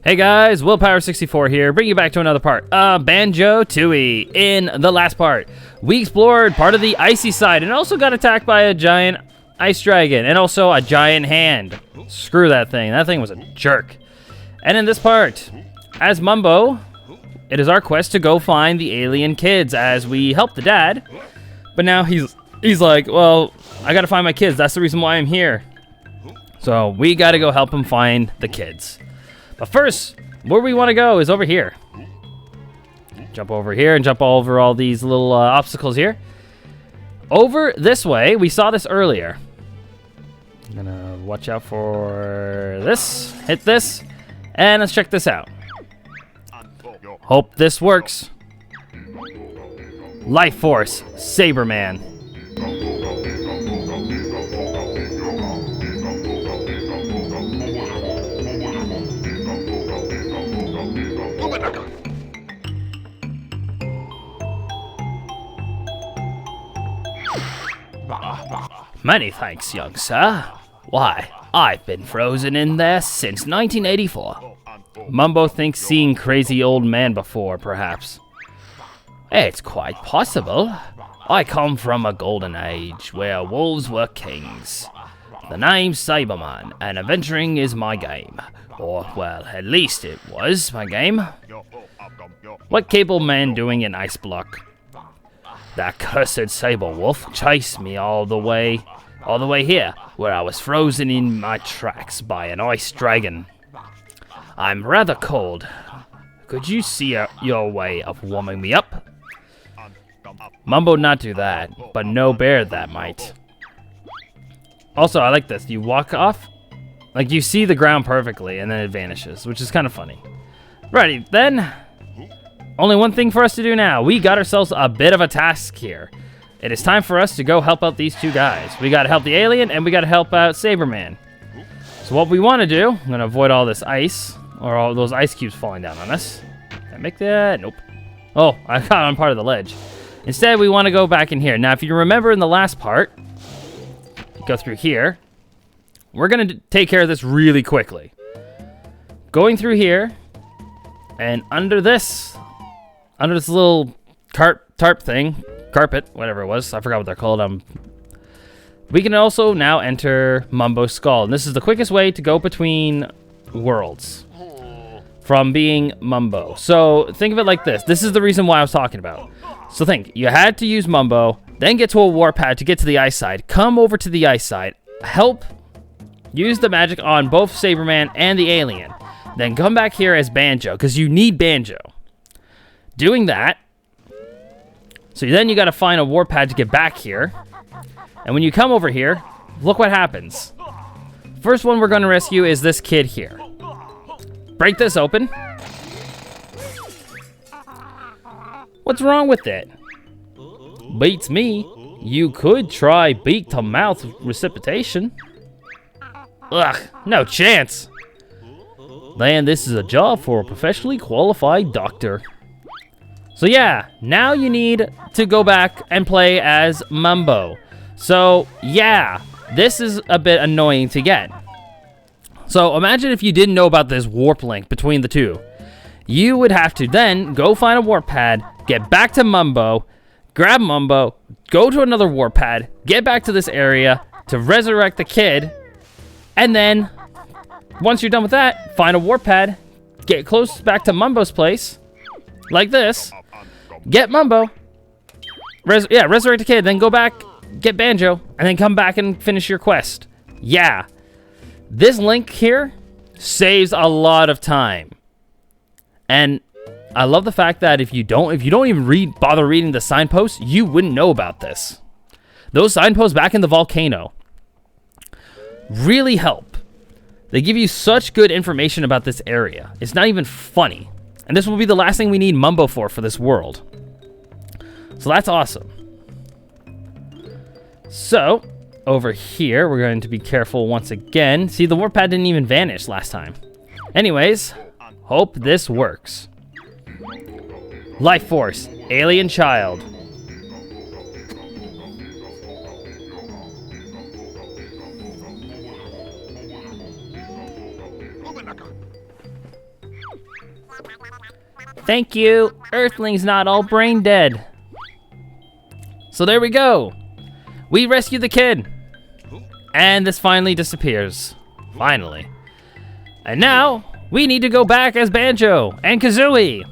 Hey guys, Willpower64 here, bringing you back to another part of Banjo-Tooie. In the last part, we explored part of the icy side and also got attacked by a giant ice dragon and also a giant hand. Screw that thing was a jerk. And in this part, as Mumbo, it is our quest to go find the alien kids as we help the dad. But now he's like, well, I gotta find my kids, that's the reason why I'm here. So we gotta go help him find the kids. But first, where we want to go is over here. Jump over here and jump over all these little obstacles here. Over this way, we saw this earlier. I'm gonna watch out for this, hit this, and let's check this out. Hope this works. Life Force, Saberman. Many thanks, young sir. Why, I've been frozen in there since 1984. Mumbo thinks seeing crazy old man before, perhaps. It's quite possible. I come from a golden age where wolves were kings. The name's Saberman, and adventuring is my game. Or, well, at least it was my game. What capable man doing in Ice Block? That cursed saber wolf chased me all the way here, where I was frozen in my tracks by an ice dragon. I'm rather cold. Could you see your way of warming me up? Mumbo not do that, but no bear that might. Also, I like this. You walk off, like you see the ground perfectly, and then it vanishes, which is kind of funny. Righty, then. Only one thing for us to do now. We got ourselves a bit of a task here. It is time for us to go help out these two guys. We gotta help the alien, and we gotta help out Saberman. So what we want to do, I'm gonna avoid all this ice, or all those ice cubes falling down on us. Did I make that? Nope. Oh, I got on part of the ledge. Instead, we want to go back in here. Now, if you remember in the last part, go through here. We're gonna take care of this really quickly. Going through here, and under this little tarp thing, carpet, whatever it was, I forgot what they're called. We can also now enter Mumbo's skull, and this is the quickest way to go between worlds from being Mumbo. So think of it like this. This is the reason why I was talking about. So think, you had to use Mumbo, then get to a warp pad to get to the ice side, come over to the ice side, help use the magic on both Saberman and the alien, then come back here as Banjo, because you need Banjo. Doing that, so then you got to find a warp pad to get back here. And when you come over here, look what happens. First one we're going to rescue is this kid here. Break this open. What's wrong with it? Beats me. You could try beak-to-mouth resuscitation. Ugh, no chance. Then this is a job for a professionally qualified doctor. So yeah, now you need to go back and play as Mumbo. So yeah, this is a bit annoying to get. So imagine if you didn't know about this warp link between the two. You would have to then go find a warp pad, get back to Mumbo, grab Mumbo, go to another warp pad, get back to this area to resurrect the kid, and then once you're done with that, find a warp pad, get close back to Mumbo's place, like this. Get Mumbo, resurrect the kid, then go back, get Banjo, and then come back and finish your quest. Yeah, this link here saves a lot of time, and I love the fact that if you don't even bother reading the signposts, you wouldn't know about this. Those signposts back in the volcano really help. They give you such good information about this area. It's not even funny. And this will be the last thing we need Mumbo for this world. So that's awesome. So, over here, we're going to be careful once again. See, the warp pad didn't even vanish last time. Anyways, hope this works. Life Force, Alien Child. Thank you. Earthling's not all brain dead. So there we go. We rescued the kid. And this finally disappears. Finally. And now, we need to go back as Banjo and Kazooie.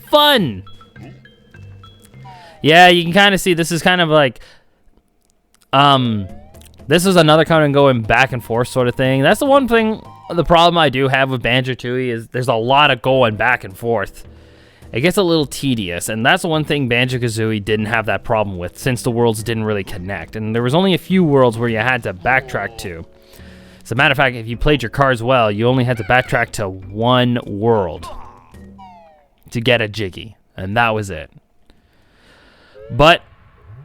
Fun! Yeah, you can kind of see this is kind of like... this is another kind of going back and forth sort of thing. That's the one thing, the problem I do have with Banjo-Tooie is there's a lot of going back and forth. It gets a little tedious, and that's the one thing Banjo-Kazooie didn't have that problem with, since the worlds didn't really connect. And there was only a few worlds where you had to backtrack to. As a matter of fact, if you played your cards well, you only had to backtrack to one world to get a Jiggy, and that was it. But,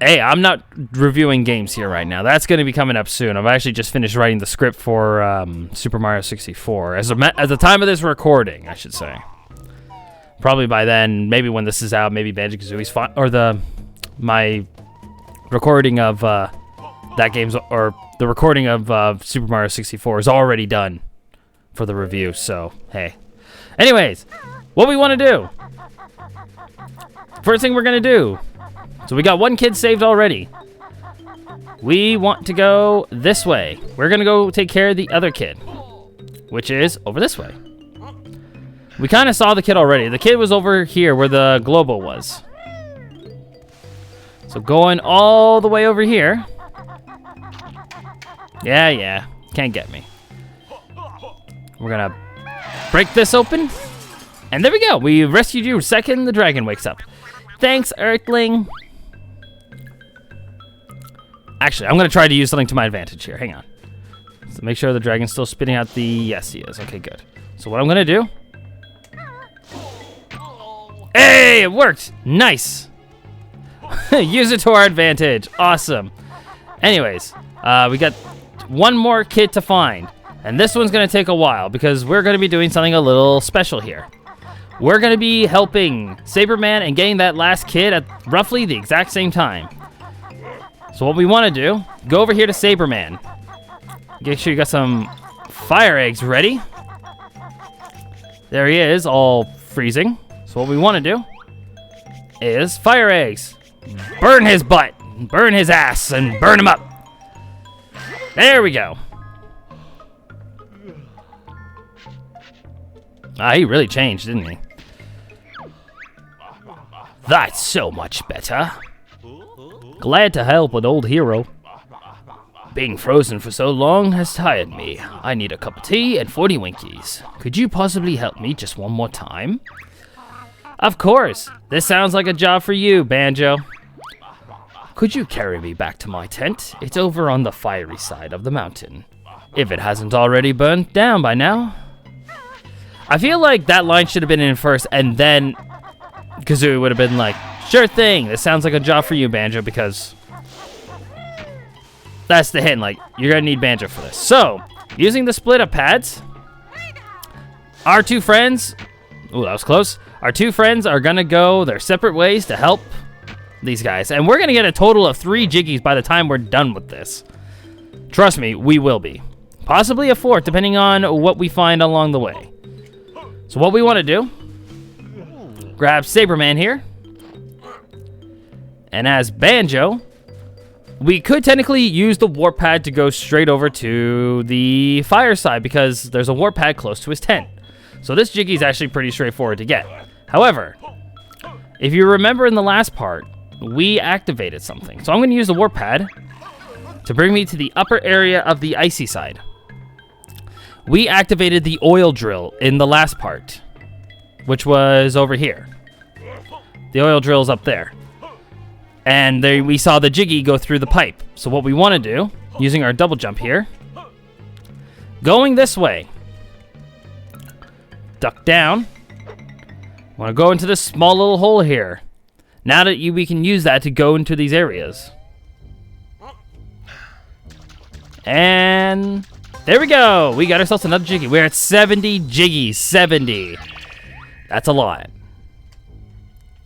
hey, I'm not reviewing games here right now. That's going to be coming up soon. I've actually just finished writing the script for Super Mario 64. At the time of this recording, I should say. Probably by then, maybe when this is out, maybe Banjo-Kazooie's fine, or my recording of that game's, or the recording of Super Mario 64 is already done for the review, so, hey. Anyways, what we want to do. First thing we're going to do. So we got one kid saved already. We want to go this way. We're going to go take care of the other kid, which is over this way. We kind of saw the kid already. The kid was over here where the Globo was. So going all the way over here. Yeah. Can't get me. We're going to break this open. And there we go. We rescued you. Second, the dragon wakes up. Thanks, Earthling. Actually, I'm going to try to use something to my advantage here. Hang on. So make sure the dragon's still spitting out the... Yes, he is. Okay, good. So what I'm going to do... Hey, it worked. Nice. Use it to our advantage. Awesome. Anyways, we got one more kid to find. And this one's going to take a while because we're going to be doing something a little special here. We're going to be helping Saberman and getting that last kid at roughly the exact same time. So what we want to do, go over here to Saberman. Make sure you got some fire eggs ready. There he is, all freezing. So what we want to do is fire eggs. Burn his butt, burn his ass, and burn him up. There we go. He really changed, didn't he? That's so much better. Glad to help an old hero. Being frozen for so long has tired me. I need a cup of tea and 40 Winkies. Could you possibly help me just one more time? Of course. This sounds like a job for you, Banjo. Could you carry me back to my tent? It's over on the fiery side of the mountain. If it hasn't already burnt down by now. I feel like that line should have been in first, and then Kazooie would have been like, sure thing, this sounds like a job for you, Banjo, because that's the hint, like, you're gonna need Banjo for this. So, using the split up pads, our two friends, ooh, that was close. Our two friends are gonna go their separate ways to help these guys. And we're gonna get a total of 3 Jiggies by the time we're done with this. Trust me, we will be. Possibly a 4th, depending on what we find along the way. So what we want to do, grab Saberman here, and as Banjo, we could technically use the warp pad to go straight over to the fire side because there's a warp pad close to his tent. So this Jiggy is actually pretty straightforward to get. However, if you remember in the last part, we activated something. So I'm going to use the warp pad to bring me to the upper area of the icy side. We activated the oil drill in the last part, which was over here. The oil drill's up there. And there we saw the Jiggy go through the pipe. So what we want to do, using our double jump here, going this way, duck down, want to go into this small little hole here. Now that we can use that to go into these areas. And there we go. We got ourselves another Jiggy. We're at 70 Jiggies. 70. That's a lot.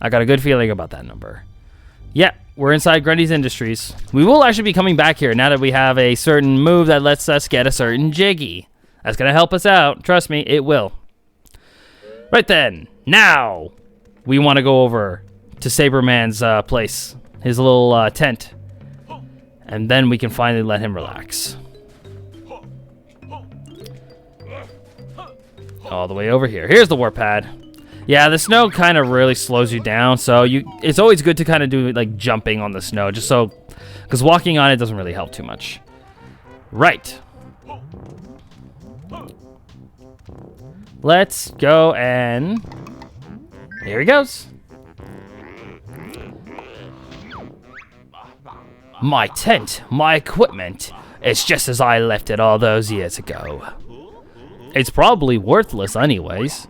I got a good feeling about that number. Yeah, we're inside Grundy's Industries. We will actually be coming back here now that we have a certain move that lets us get a certain Jiggy. That's going to help us out. Trust me, it will. Right then. Now, we want to go over to Saberman's place, his little tent. And then we can finally let him relax. All the way over here. Here's the warp pad. Yeah, the snow kind of really slows you down, so it's always good to kind of do like jumping on the snow, just so, because walking on it doesn't really help too much. Right. Let's go and here he goes. My tent, my equipment, it's just as I left it all those years ago. It's probably worthless anyways.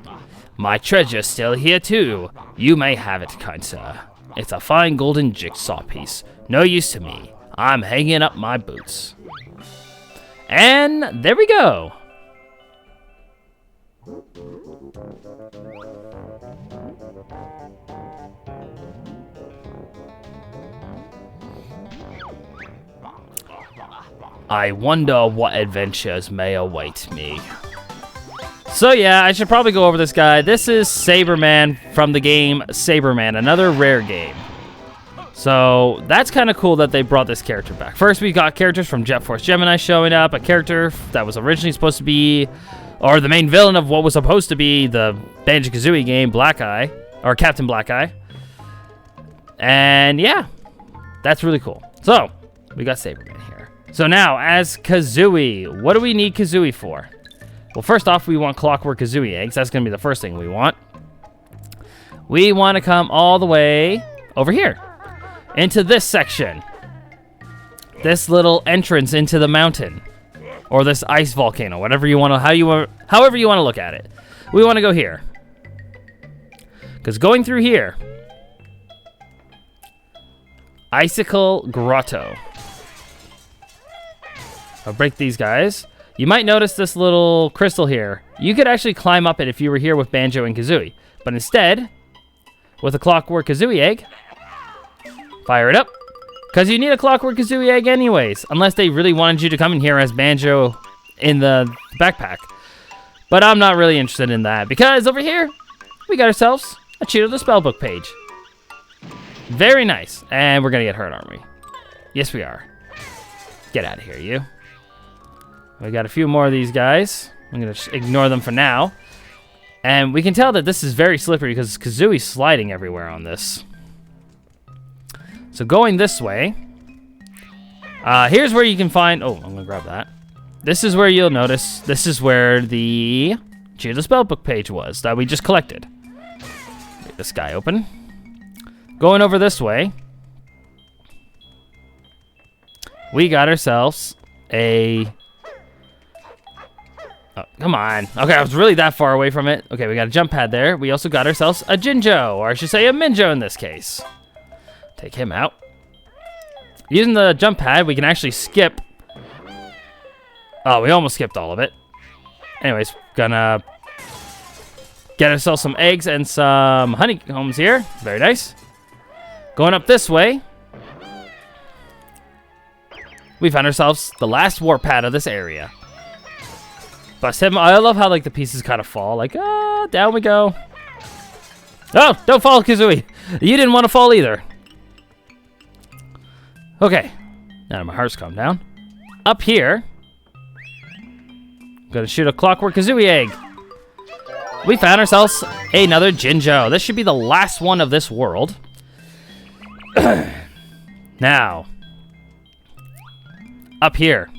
My treasure's still here too. You may have it, kind sir. It's a fine golden jigsaw piece. No use to me. I'm hanging up my boots. And there we go. I wonder what adventures may await me. So yeah, I should probably go over this guy. This is Saberman from the game Saberman, another rare game. So that's kind of cool that they brought this character back. First, we got characters from Jet Force Gemini showing up, a character that was originally supposed to be, or the main villain of what was supposed to be the Banjo-Tooie game, Black Eye, or Captain Black Eye. And yeah, that's really cool. So, we got Saberman here. So now, as Kazooie, what do we need Kazooie for? Well, first off, we want Clockwork Kazooie eggs. That's going to be the first thing we want. We want to come all the way over here, into this section. This little entrance into the mountain, or this ice volcano, whatever you want to, however you want to look at it. We want to go here, because going through here, Icicle Grotto. I'll break these guys. You might notice this little crystal here. You could actually climb up it if you were here with Banjo and Kazooie. But instead, with a Clockwork Kazooie egg, fire it up. Because you need a Clockwork Kazooie egg anyways. Unless they really wanted you to come in here as Banjo in the backpack. But I'm not really interested in that. Because over here, we got ourselves a Cheat of the Spellbook page. Very nice. And we're going to get hurt, aren't we? Yes, we are. Get out of here, you. We got a few more of these guys. I'm going to ignore them for now. And we can tell that this is very slippery because Kazooie's sliding everywhere on this. So going this way, here's where you can find... Oh, I'm going to grab that. This is where you'll notice, this is where the Cheat of the Spellbook page was that we just collected. Get this guy open. Going over this way, we got ourselves a... Oh, come on. Okay, I was really that far away from it. Okay, we got a jump pad there. We also got ourselves a Jinjo, or I should say a Minjo in this case. Take him out. Using the jump pad, we can actually skip. Oh, we almost skipped all of it. Anyways, gonna get ourselves some eggs and some honeycombs here. Very nice. Going up this way, we found ourselves the last warp pad of this area. Bust him. I love how like the pieces kind of fall. Like, down we go. Oh, don't fall, Kazooie. You didn't want to fall either. Okay. Now my heart's calmed down. Up here, I'm gonna shoot a Clockwork Kazooie egg. We found ourselves another Jinjo. This should be the last one of this world. Now, up here,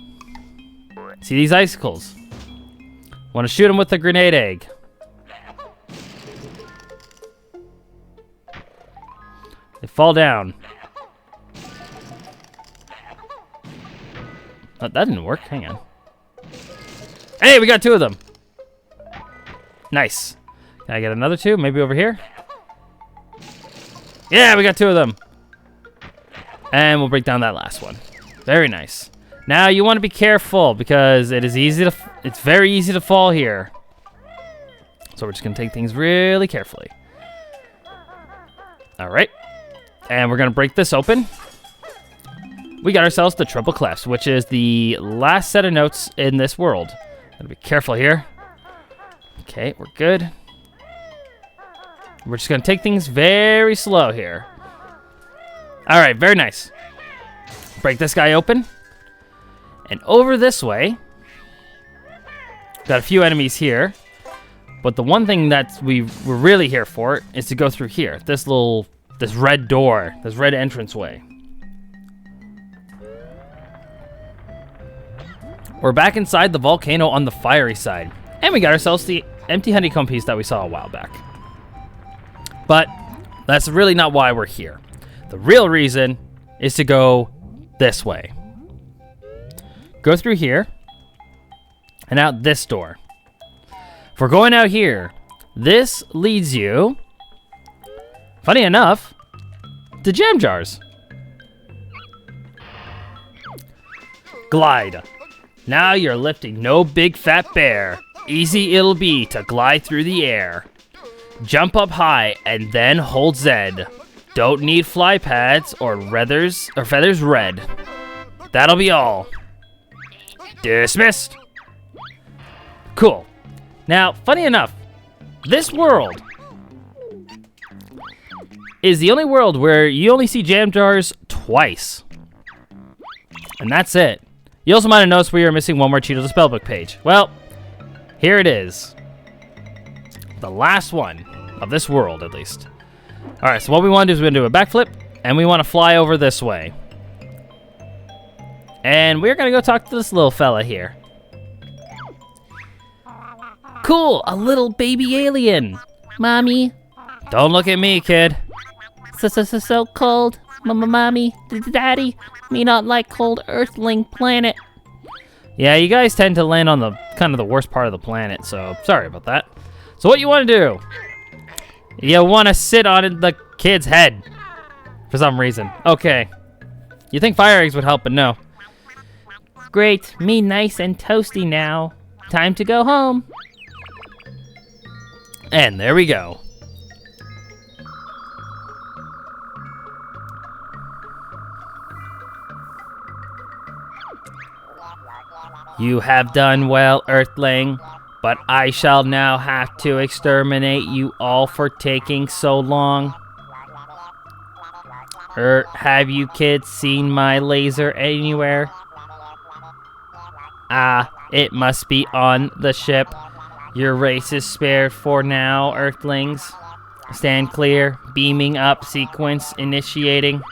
see these icicles? Want to shoot them with a grenade egg. They fall down. Oh, that didn't work. Hang on. Hey, we got two of them. Nice. Can I get another two? Maybe over here? Yeah, we got two of them. And we'll break down that last one. Very nice. Now you want to be careful because it's very easy to fall here. So we're just gonna take things really carefully. All right, and we're gonna break this open. We got ourselves the triple clefs, which is the last set of notes in this world. Gotta be careful here. Okay, we're good. We're just gonna take things very slow here. All right, very nice. Break this guy open. And over this way, got a few enemies here. But the one thing that we're really here for is to go through here. This red door, this red entranceway. We're back inside the volcano on the fiery side. And we got ourselves the empty honeycomb piece that we saw a while back. But that's really not why we're here. The real reason is to go this way. Go through here and out this door. If we're going out here, this leads you, funny enough, to jam jars. Glide. Now you're lifting no big fat bear. Easy it'll be to glide through the air. Jump up high and then hold Z. Don't need fly pads or feathers red. That'll be all. Dismissed. Cool. Now, funny enough, this world is the only world where you only see jam jars twice. And that's it. You also might have noticed we are missing one more Cheeto the Spellbook page. Well, here it is. The last one of this world, at least. All right, so what we want to do is we're going to do a backflip, and we want to fly over this way. And we're going to go talk to this little fella here. Cool, a little baby alien. Mommy. Don't look at me, kid. So cold. Mommy, daddy, me not like cold earthling planet. Yeah, you guys tend to land on the kind of the worst part of the planet, so sorry about that. So what you want to do? You want to sit on the kid's head for some reason. Okay. You think fire eggs would help, but no. Great, me nice and toasty now. Time to go home. And there we go. You have done well, Earthling, but I shall now have to exterminate you all for taking so long. Have you kids seen my laser anywhere? Ah, it must be on the ship. Your race is spared for now, Earthlings. Stand clear, beaming up, sequence initiating.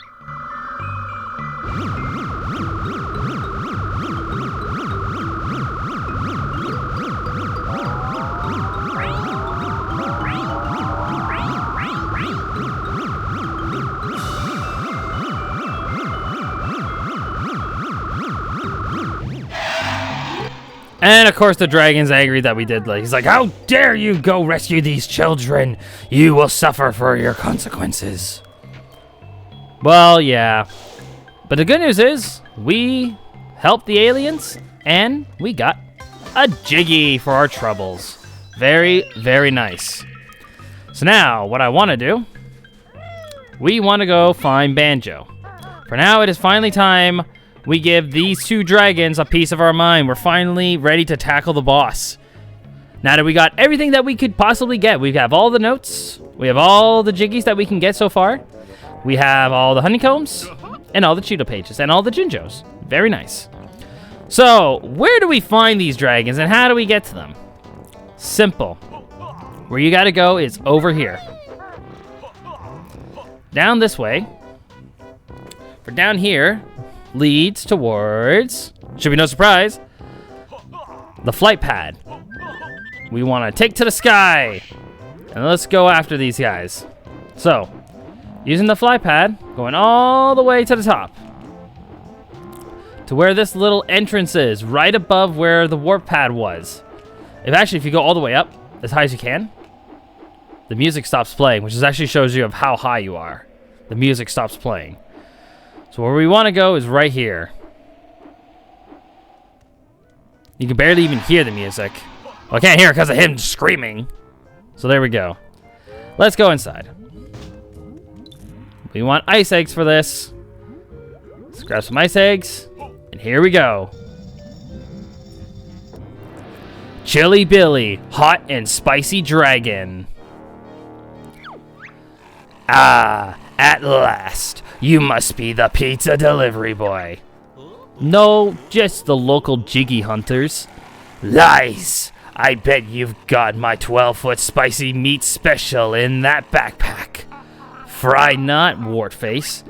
And of course the dragon's angry that we did. He's like, how dare you go rescue these children? You will suffer for your consequences. Well, yeah. But the good news is, we helped the aliens, and we got a Jiggy for our troubles. Very, very nice. So now, what I want to do, we want to go find Banjo. For now, it is finally time we give these two dragons a piece of our mind. We're finally ready to tackle the boss. Now that we got everything that we could possibly get, we have all the notes, we have all the Jiggies that we can get so far, we have all the honeycombs, and all the Cheeto pages, and all the Jinjos. Very nice. So, where do we find these dragons, and how do we get to them? Simple. Where you gotta go is over here. Down this way. For down here leads towards, should be no surprise, the flight pad. We want to take to the sky. And let's go after these guys. So, using the fly pad, going all the way to the top. To where this little entrance is, right above where the warp pad was. If you go all the way up, as high as you can, the music stops playing, which actually shows you of how high you are. The music stops playing. So where we want to go is right here. You can barely even hear the music. Well, I can't hear it because of him screaming. So there we go. Let's go inside. We want ice eggs for this. Let's grab some ice eggs. And here we go. Chili Billy, hot and spicy dragon. Ah, at last. You must be the pizza delivery boy. No, just the local jiggy hunters. Lies! I bet you've got my 12-foot spicy meat special in that backpack. Fry not, Wartface.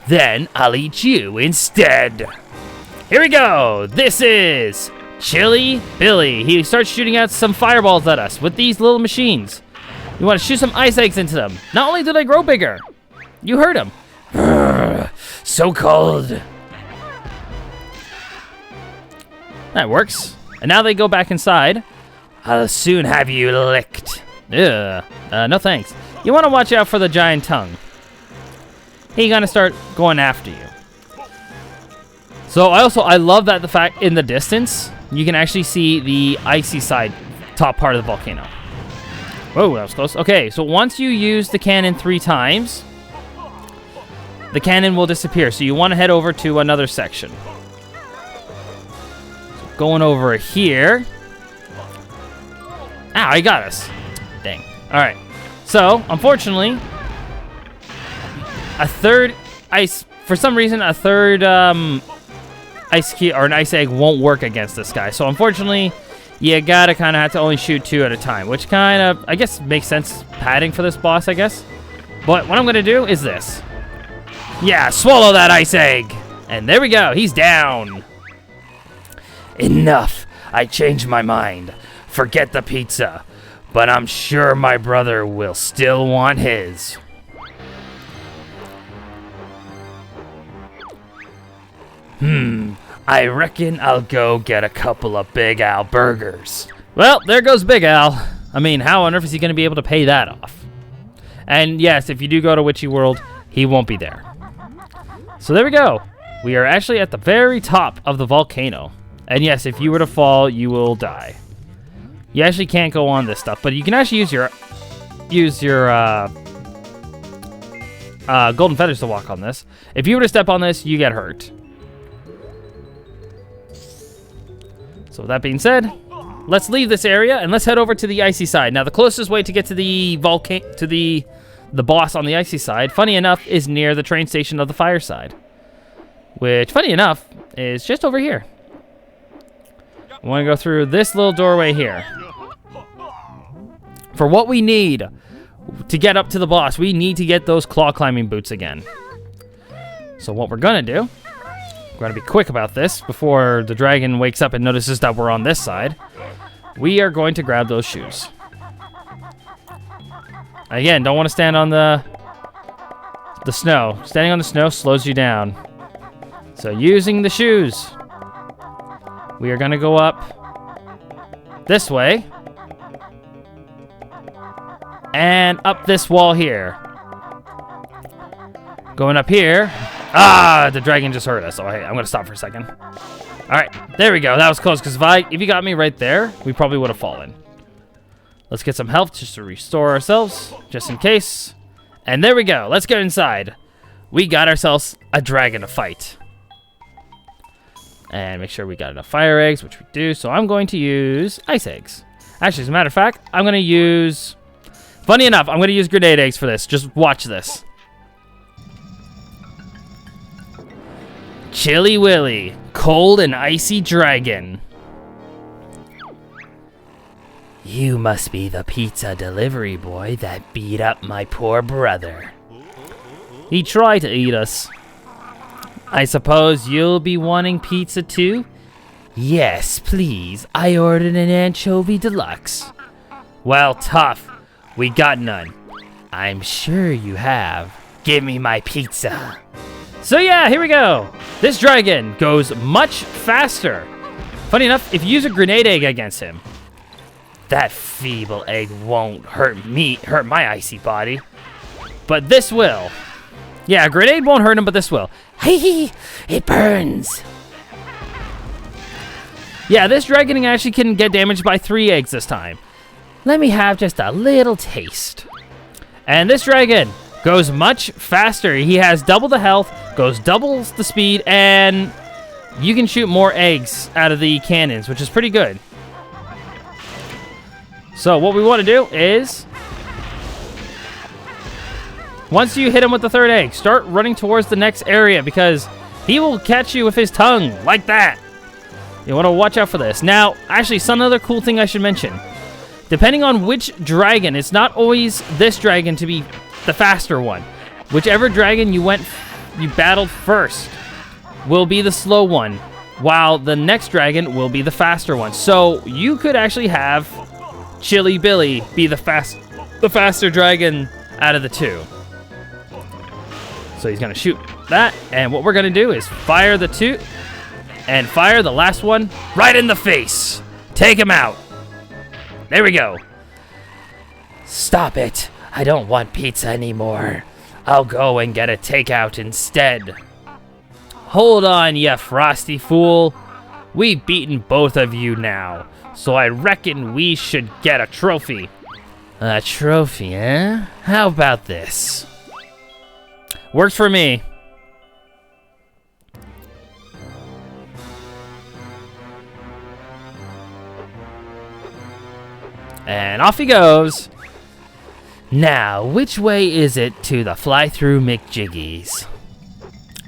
Then I'll eat you instead. Here we go. This is Chili Billy. He starts shooting out some fireballs at us with these little machines. You want to shoot some ice eggs into them. Not only do they grow bigger, you heard him. So cold. That works. And now they go back inside. I'll soon have you licked. Ugh. No thanks. You want to watch out for the giant tongue. He's gonna start going after you. So I love that the fact in the distance you can actually see the icy side, top part of the volcano. Whoa, that was close. Okay, so once you use the cannon 3 times, the cannon will disappear. So you want to head over to another section. So going over here. Ow, he got us. Dang. All right. So unfortunately, a third ice, for some reason, a third ice key or an ice egg won't work against this guy. So unfortunately, you gotta kind of have to only shoot 2 at a time, which kind of, I guess, makes sense padding for this boss, I guess. But what I'm gonna do is this. Yeah, swallow that ice egg. And there we go, he's down. Enough, I changed my mind. Forget the pizza, but I'm sure my brother will still want his. I reckon I'll go get a couple of Big Al burgers. Well, there goes Big Al. I mean, how on earth is he going to be able to pay that off? And yes, if you do go to Witchy World, he won't be there. So there we go. We are actually at the very top of the volcano. And yes, if you were to fall, you will die. You actually can't go on this stuff, but you can actually use your golden feathers to walk on this. If you were to step on this, you get hurt. So with that being said, let's leave this area and let's head over to the icy side. Now the closest way to get to the the boss on the icy side, funny enough, is near the train station of the fire side. Which, funny enough, is just over here. I want to go through this little doorway here. For what we need to get up to the boss, we need to get those claw climbing boots again. So what we're gonna do, we're gonna be quick about this before the dragon wakes up and notices that we're on this side. We are going to grab those shoes. Again, don't want to stand on the snow. Standing on the snow slows you down. So using the shoes, we are gonna go up this way and up this wall here. Going up here. Ah, the dragon just hurt us. So hey, I'm gonna stop for a second. All right, there we go. That was close, because if you got me right there, we probably would have fallen. Let's get some health just to restore ourselves, just in case. And there we go. Let's get inside. We got ourselves a dragon to fight. And make sure we got enough fire eggs, which we do. So I'm going to use ice eggs. Actually, as a matter of fact, I'm going to use... Funny enough, I'm going to use grenade eggs for this. Just watch this. Chilly Willy, cold and icy dragon. You must be the pizza delivery boy that beat up my poor brother. He tried to eat us. I suppose you'll be wanting pizza too? Yes, please. I ordered an anchovy deluxe. Well, tough. We got none. I'm sure you have. Give me my pizza. So yeah, here we go. This dragon goes much faster. Funny enough, if you use a grenade egg against him, that feeble egg won't hurt my icy body. But this will. Yeah, a grenade won't hurt him, but this will. Hey, it burns. Yeah, this dragon actually can get damaged by 3 eggs this time. Let me have just a little taste. And this dragon goes much faster. He has double the health, goes double the speed, and you can shoot more eggs out of the cannons, which is pretty good. So what we want to do is Once you hit him with the third egg, start running towards the next area because he will catch you with his tongue like that. You want to watch out for this. Now, actually, some other cool thing I should mention. Depending on which dragon, it's not always this dragon to be the faster one. Whichever dragon you battled first will be the slow one, while the next dragon will be the faster one. So you could actually have Chili Billy be the faster dragon out of the two. So he's gonna shoot that, and what we're gonna do is fire the two, and fire the last one right in the face. Take him out. There we go. Stop it. I don't want pizza anymore. I'll go and get a takeout instead. Hold on, you frosty fool. We've beaten both of you now, so I reckon we should get a trophy. A trophy, eh? How about this? Works for me. And off he goes. Now, which way is it to the fly-through McJiggies?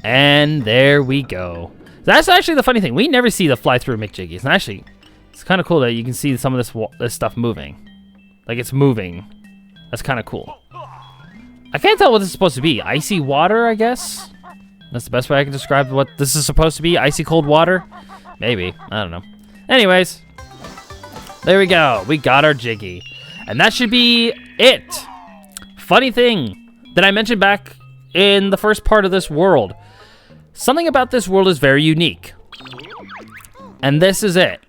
And there we go. That's actually the funny thing. We never see the fly-through McJiggies. And actually, it's kind of cool that you can see some of this stuff moving. Like, it's moving. That's kind of cool. I can't tell what this is supposed to be. Icy water, I guess? That's the best way I can describe what this is supposed to be. Icy cold water? Maybe. I don't know. Anyways. There we go. We got our Jiggy. And that should be it. Funny thing that I mentioned back in the first part of this world. Something about this world is very unique. And this is it.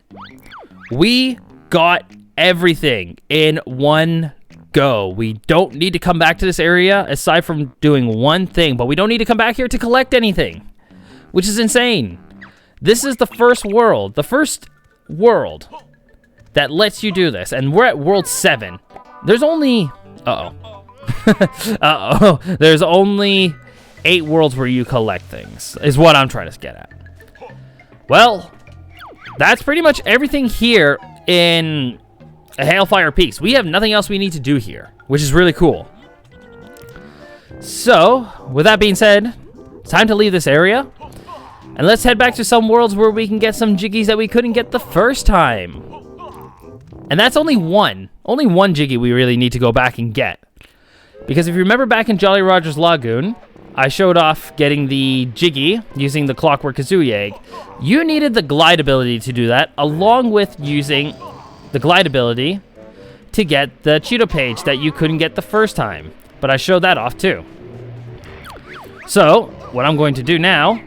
We got everything in one go. We don't need to come back to this area aside from doing one thing, but we don't need to come back here to collect anything, which is insane. This is the first world that lets you do this, and we're at world 7. There's only, there's only 8 worlds where you collect things, is what I'm trying to get at. Well, that's pretty much everything here in Hailfire Peaks. We have nothing else we need to do here, which is really cool. So, with that being said, it's time to leave this area, and let's head back to some worlds where we can get some Jiggies that we couldn't get the first time. And that's only one Jiggy we really need to go back and get. Because if you remember back in Jolly Roger's Lagoon, I showed off getting the Jiggy using the Clockwork Kazooie egg. You needed the glide ability to do that, along with using the glide ability to get the Cheeto page that you couldn't get the first time. But I showed that off too. So, what I'm going to do now,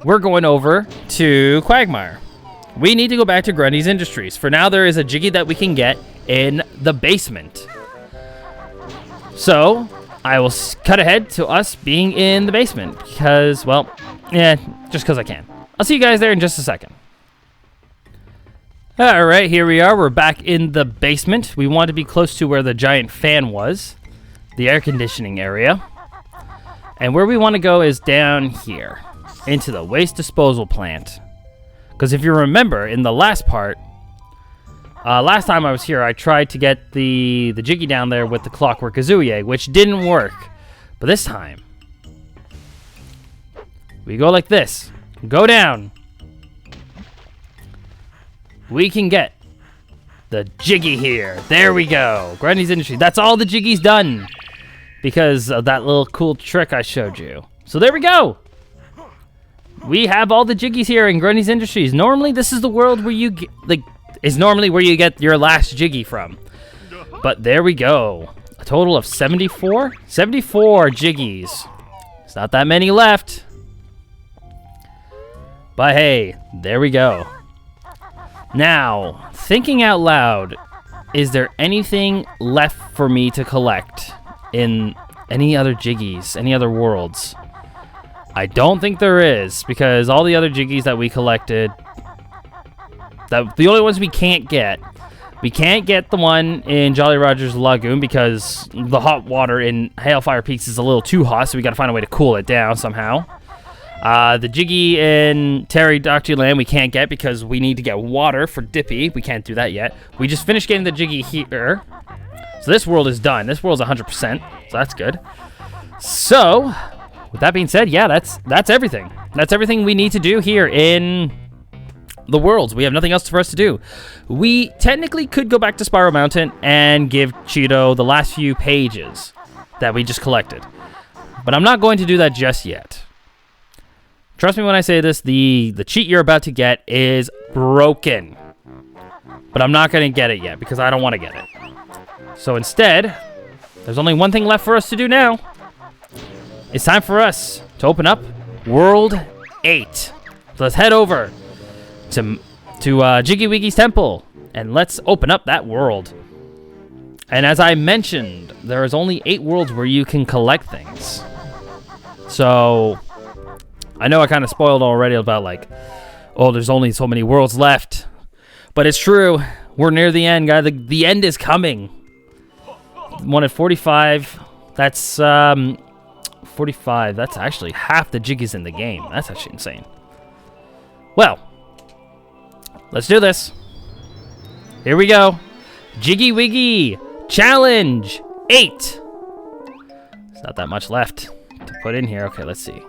we're going over to Quagmire. We need to go back to Grundy's Industries. For now, there is a Jiggy that we can get in the basement. So, I will cut ahead to us being in the basement because, well, yeah, just because I can. I'll see you guys there in just a second. All right, here we are. We're back in the basement. We want to be close to where the giant fan was, the air conditioning area. And where we want to go is down here into the waste disposal plant. Because if you remember, in the last part, last time I was here, I tried to get the Jiggy down there with the Clockwork Kazooie egg, which didn't work. But this time, we go like this. Go down. We can get the Jiggy here. There we go. Grundy's Industry. That's all the Jiggy's done because of that little cool trick I showed you. So there we go. We have all the Jiggies here in Grundy's Industries. Normally, this is the world where you get, is normally where you get your last Jiggy from. But there we go. A total of 74? 74 Jiggies. It's not that many left. But hey, there we go. Now, thinking out loud, is there anything left for me to collect in any other Jiggies, any other worlds? I don't think there is, because all the other Jiggies that we collected, the only ones we can't get the one in Jolly Roger's Lagoon because the hot water in Hailfire Peaks is a little too hot, so we gotta find a way to cool it down somehow. The Jiggy in Pterodactyl Land we can't get because we need to get water for Dippy. We can't do that yet. We just finished getting the Jiggy here. So this world is done. This world's 100%, so that's good. So, with that being said, yeah, that's everything. That's everything we need to do here in the worlds. We have nothing else for us to do. We technically could go back to Spiral Mountain and give Cheeto the last few pages that we just collected. But I'm not going to do that just yet. Trust me when I say this, the cheat you're about to get is broken. But I'm not going to get it yet because I don't want to get it. So instead, there's only one thing left for us to do now. It's time for us to open up World 8. So let's head over to Jiggy Wiggy's temple and let's open up that world. And as I mentioned, there is only 8 worlds where you can collect things. So I know I kind of spoiled already about like, oh, there's only so many worlds left. But it's true. We're near the end, guys. The end is coming. One at 45. That's 45. That's actually half the Jiggies in the game. That's actually insane. Well, let's do this. Here we go. Jiggy Wiggy Challenge 8. There's not that much left to put in here. Okay, let's see.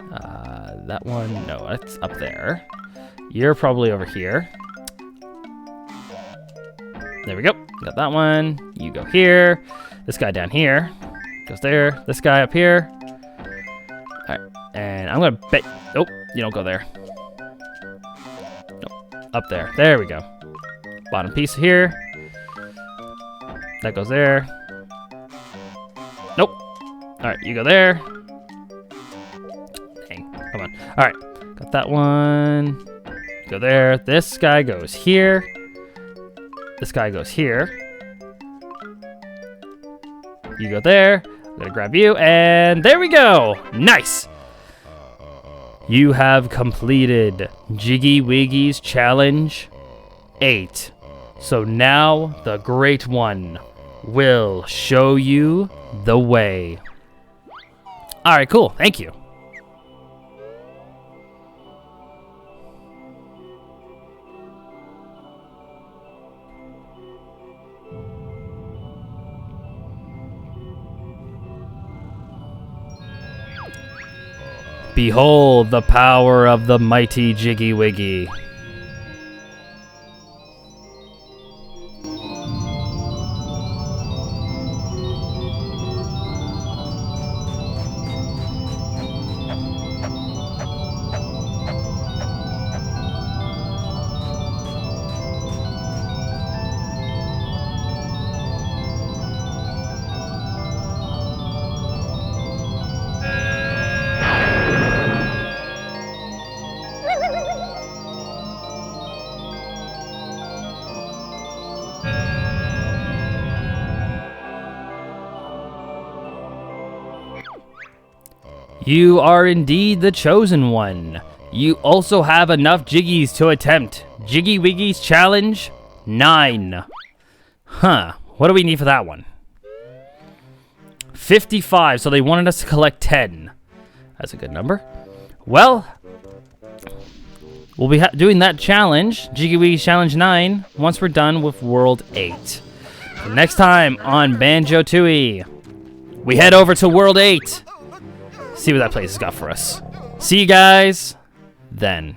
That one, no, it's up there. You're probably over here. There we go. Got that one. You go here. This guy down here goes there. This guy up here. All right, and I'm gonna bet. Oh, you don't go there. Nope. Up there. There we go. Bottom piece here. That goes there. Nope. All right, you go there. Dang. Come on. All right. Got that one. Go there. This guy goes here. This guy goes here. You go there. I'm gonna grab you, and there we go. Nice. You have completed Jiggy Wiggy's Challenge 8. So now the Great One will show you the way. All right, cool. Thank you. Behold the power of the mighty Jiggy Wiggy. You are indeed the chosen one. You also have enough Jiggies to attempt Jiggy Wiggy's Challenge 9. Huh, what do we need for that one? 55, so they wanted us to collect 10. That's a good number. Well, we'll be doing that challenge, Jiggy Wiggy's Challenge 9, once we're done with World 8. So next time on Banjo-Tooie, we head over to World 8. See what that place has got for us. See you guys then.